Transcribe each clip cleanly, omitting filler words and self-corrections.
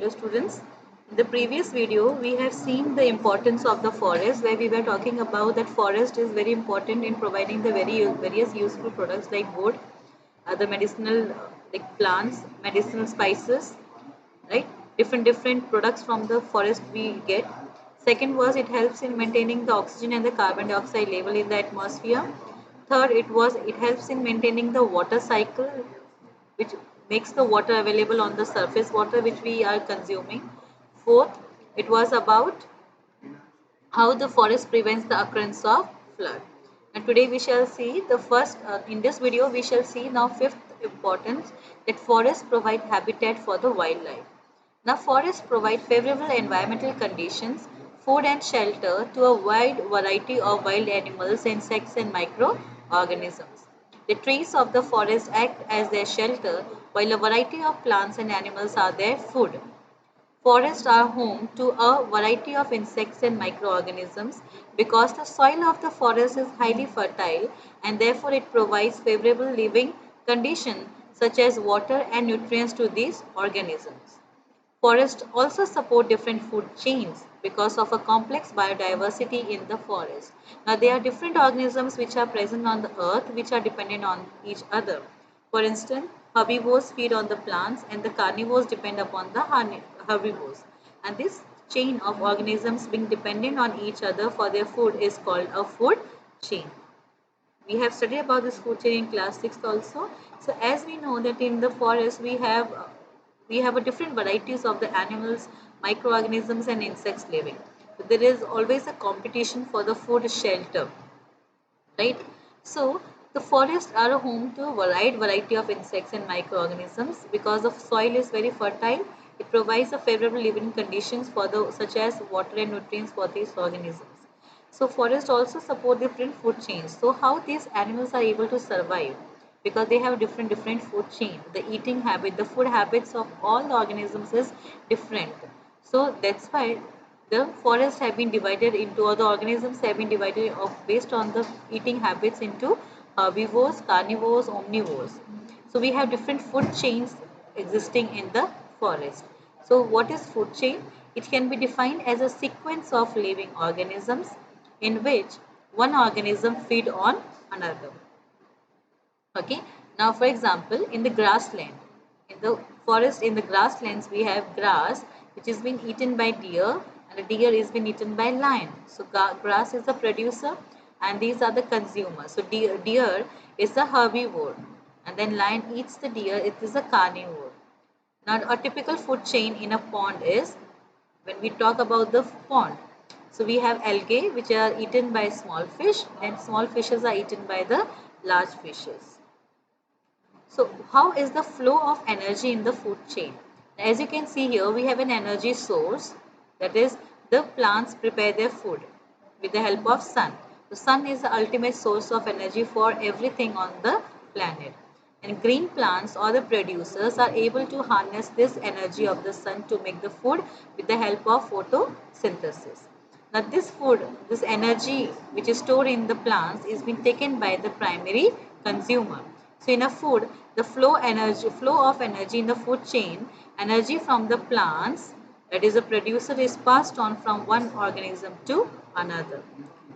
Hello students. In the previous video, we have seen the importance of the forest, where we were talking about that forest is very important in providing the various useful products like wood, other medicinal like plants, medicinal spices, right? Different products from the forest we get. Second was it helps in maintaining the oxygen and the carbon dioxide level in the atmosphere. Third, it helps in maintaining the water cycle, which makes the water available on the surface water which we are consuming. Fourth, it was about how the forest prevents the occurrence of flood. And today we shall see the first, in this video we shall see now fifth importance, that forests provide habitat for the wildlife. Now forests provide favorable environmental conditions, food and shelter to a wide variety of wild animals, insects and microorganisms. The trees of the forest act as their shelter while a variety of plants and animals are their food. Forests are home to a variety of insects and microorganisms because the soil of the forest is highly fertile and therefore it provides favorable living conditions such as water and nutrients to these organisms. Forests also support different food chains because of a complex biodiversity in the forest. Now, there are different organisms which are present on the earth which are dependent on each other. For instance, herbivores feed on the plants and the carnivores depend upon the herbivores. And this chain of organisms being dependent on each other for their food is called a food chain. We have studied about this food chain in class 6 also. So as we know that in the forest we have a different varieties of the animals, microorganisms and insects living. So there is always a competition for the food shelter, right? So the forests are a home to a wide variety of insects and microorganisms because the soil is very fertile. It provides a favorable living conditions for the such as water and nutrients for these organisms. So forests also support different food chains. So how these animals are able to survive? Because they have different food chain. The eating habit, the food habits of all the organisms is different. So that's why the forests have been divided into, or the organisms have been divided based on the eating habits into herbivores, carnivores, omnivores. So we have different food chains existing in the forest. So what is food chain? It can be defined as a sequence of living organisms in which one organism feed on another. Okay. Now, for example, in the grassland, in the forest, in the grasslands, we have grass which is being eaten by deer, and the deer is being eaten by lion. So, grass is the producer, and these are the consumers. So, deer is the herbivore, and then lion eats the deer. It is a carnivore. Now, a typical food chain in a pond is when we talk about the pond. So, we have algae which are eaten by small fish, and small fishes are eaten by the large fishes. So how is the flow of energy in the food chain? As you can see here, we have an energy source, that is the plants prepare their food with the help of sun. The sun is the ultimate source of energy for everything on the planet. And green plants or the producers are able to harness this energy of the sun to make the food with the help of photosynthesis. Now this food, this energy which is stored in the plants is being taken by the primary consumer. So in a food, the flow of energy in the food chain, energy from the plants, that is the producer, is passed on from one organism to another.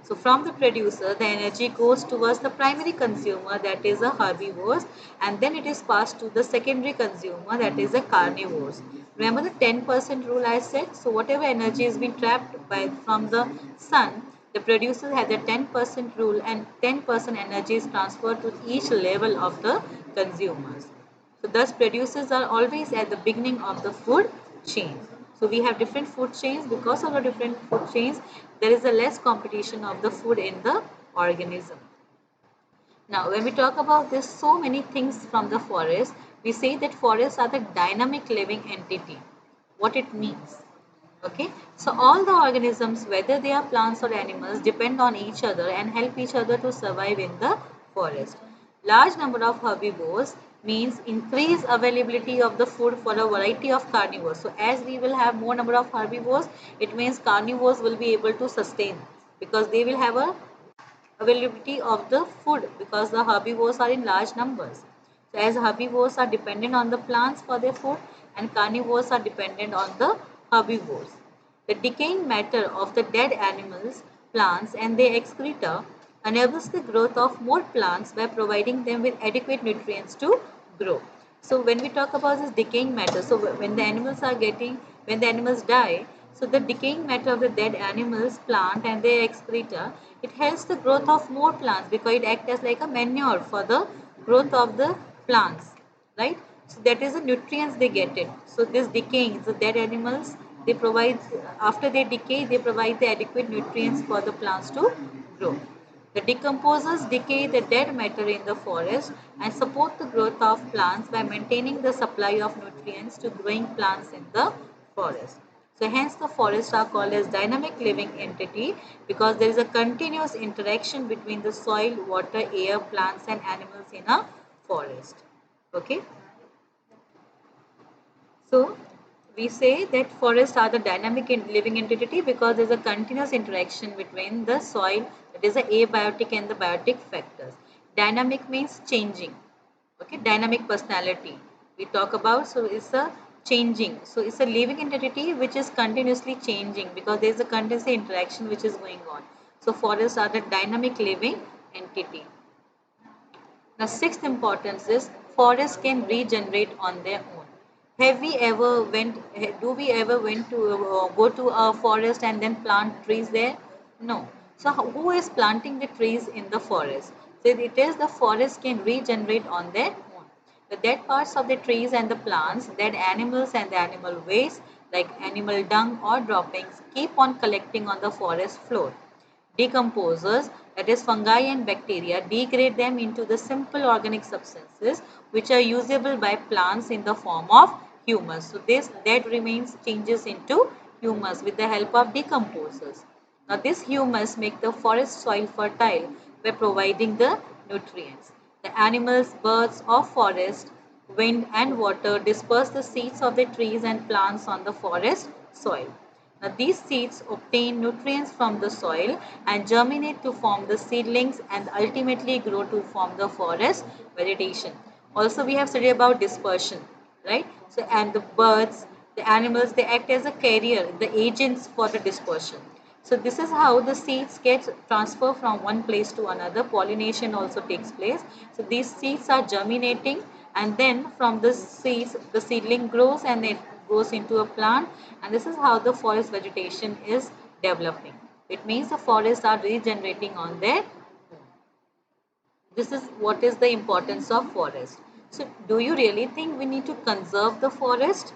So from the producer, the energy goes towards the primary consumer, that is the herbivores, and then it is passed to the secondary consumer, that is the carnivores. Remember the 10% rule I said? So whatever energy is being trapped from the sun, the producers have the 10% rule, and 10% energy is transferred to each level of the consumers. So thus producers are always at the beginning of the food chain. So we have different food chains. Because of the different food chains, there is a less competition of the food in the organism. Now, when we talk about this, so many things from the forest, we say that forests are the dynamic living entity. What it means? Okay, so all the organisms, whether they are plants or animals, depend on each other and help each other to survive in the forest. Large number of herbivores means increased availability of the food for a variety of carnivores. So as we will have more number of herbivores, it means carnivores will be able to sustain because they will have a availability of the food because the herbivores are in large numbers. So as herbivores are dependent on the plants for their food and carnivores are dependent on the herbivores. The decaying matter of the dead animals, plants and their excreta enables the growth of more plants by providing them with adequate nutrients to grow. So when we talk about this decaying matter, so when the animals die, so the decaying matter of the dead animals, plant and their excreta, it helps the growth of more plants because it acts as like a manure for the growth of the plants, right? So that is the nutrients they get it. So this decaying, the dead animals, they provide, after they decay, they provide the adequate nutrients for the plants to grow. The decomposers decay the dead matter in the forest and support the growth of plants by maintaining the supply of nutrients to growing plants in the forest. So hence the forests are called as dynamic living entity because there is a continuous interaction between the soil, water, air, plants and animals in a forest. Okay. So we say that forests are the dynamic living entity because there is a continuous interaction between the soil, that is the abiotic and the biotic factors. Dynamic means changing. Okay, dynamic personality. We talk about, so it's a changing. So it's a living entity which is continuously changing because there is a continuous interaction which is going on. So forests are the dynamic living entity. The sixth importance is forests can regenerate on their own. Have we ever went? Do we ever went to go to a forest and then plant trees there? No. So who is planting the trees in the forest? So it is the forest can regenerate on their own. The dead parts of the trees and the plants, dead animals and the animal waste like animal dung or droppings keep on collecting on the forest floor. Decomposers, that is fungi and bacteria, degrade them into the simple organic substances which are usable by plants in the form of humus. So this dead remains changes into humus with the help of decomposers. Now this humus makes the forest soil fertile by providing the nutrients. The animals, birds of forest, wind and water disperse the seeds of the trees and plants on the forest soil. Now, these seeds obtain nutrients from the soil and germinate to form the seedlings and ultimately grow to form the forest vegetation. Also, we have studied about dispersion, right? So, and the birds, the animals, they act as a carrier, the agents for the dispersion. So, this is how the seeds get transferred from one place to another. Pollination also takes place. So, these seeds are germinating and then from the seeds, the seedling grows and it goes into a plant, and this is how the forest vegetation is developing. It means the forests are regenerating on their own. This is what is the importance of forest. So do you really think we need to conserve the forest?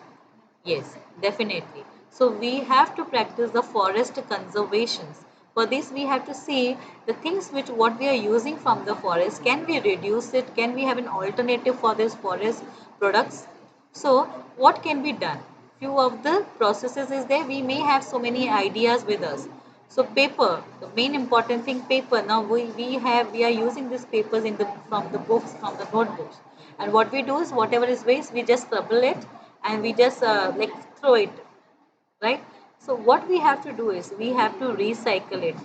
Yes, definitely. So we have to practice the forest conservations. For this, we have to see the things which what we are using from the forest. Can we reduce it? Can we have an alternative for this forest products? So what can be done? Few of the processes is there. We may have so many ideas with us. So paper, the main important thing, paper. Now we are using these papers in the from the books, from the notebooks. And what we do is whatever is waste, we just crumble it and we just like throw it, right? So what we have to do is we have to recycle it.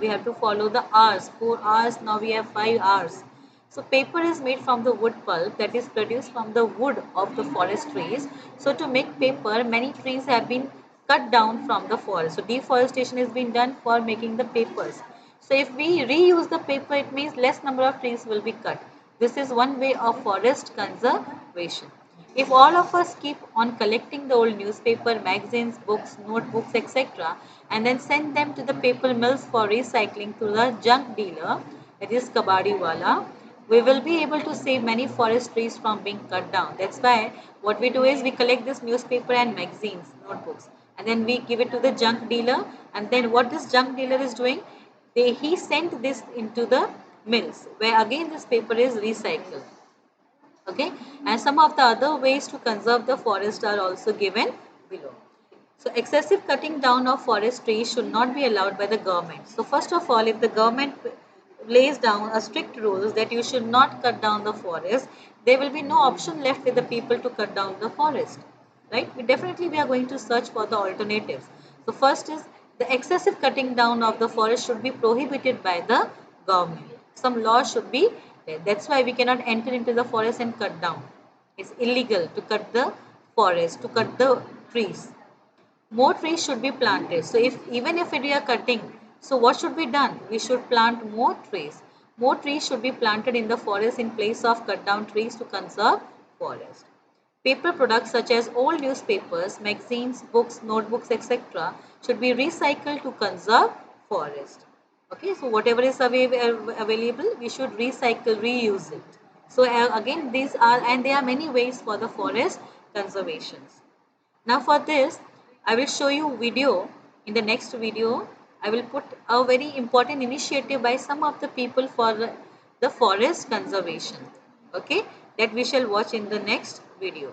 We have to follow the hours, 4 hours, now we have 5 hours. So paper is made from the wood pulp that is produced from the wood of the forest trees. So to make paper, many trees have been cut down from the forest. So deforestation has been done for making the papers. So if we reuse the paper, it means less number of trees will be cut. This is one way of forest conservation. If all of us keep on collecting the old newspaper, magazines, books, notebooks, etc., and then send them to the paper mills for recycling to the junk dealer, that is Kabadiwala, we will be able to save many forest trees from being cut down. That's why what we do is we collect this newspaper and magazines, notebooks, and then we give it to the junk dealer. And then what this junk dealer is doing, he sent this into the mills where again this paper is recycled. Okay, and some of the other ways to conserve the forest are also given below. So excessive cutting down of forest trees should not be allowed by the government. So first of all, if the government lays down a strict rules that you should not cut down the forest, there will be no option left with the people to cut down the forest, right? We are going to search for the alternatives. So first is the excessive cutting down of the forest should be prohibited by the government. Some laws should be there. That's why we cannot enter into the forest and cut down. It's illegal to cut the forest, to cut the trees. More trees should be planted. So if even if we are cutting, so what should be done? We should plant more trees. More trees should be planted in the forest in place of cut down trees to conserve forest. Paper products such as old newspapers, magazines, books, notebooks, etc. should be recycled to conserve forest. Okay, so whatever is available, we should recycle, reuse it. So again, these are, and there are many ways for the forest conservations. Now for this, I will show you video. In the next video, I will put a very important initiative by some of the people for the forest conservation. Okay, that we shall watch in the next video.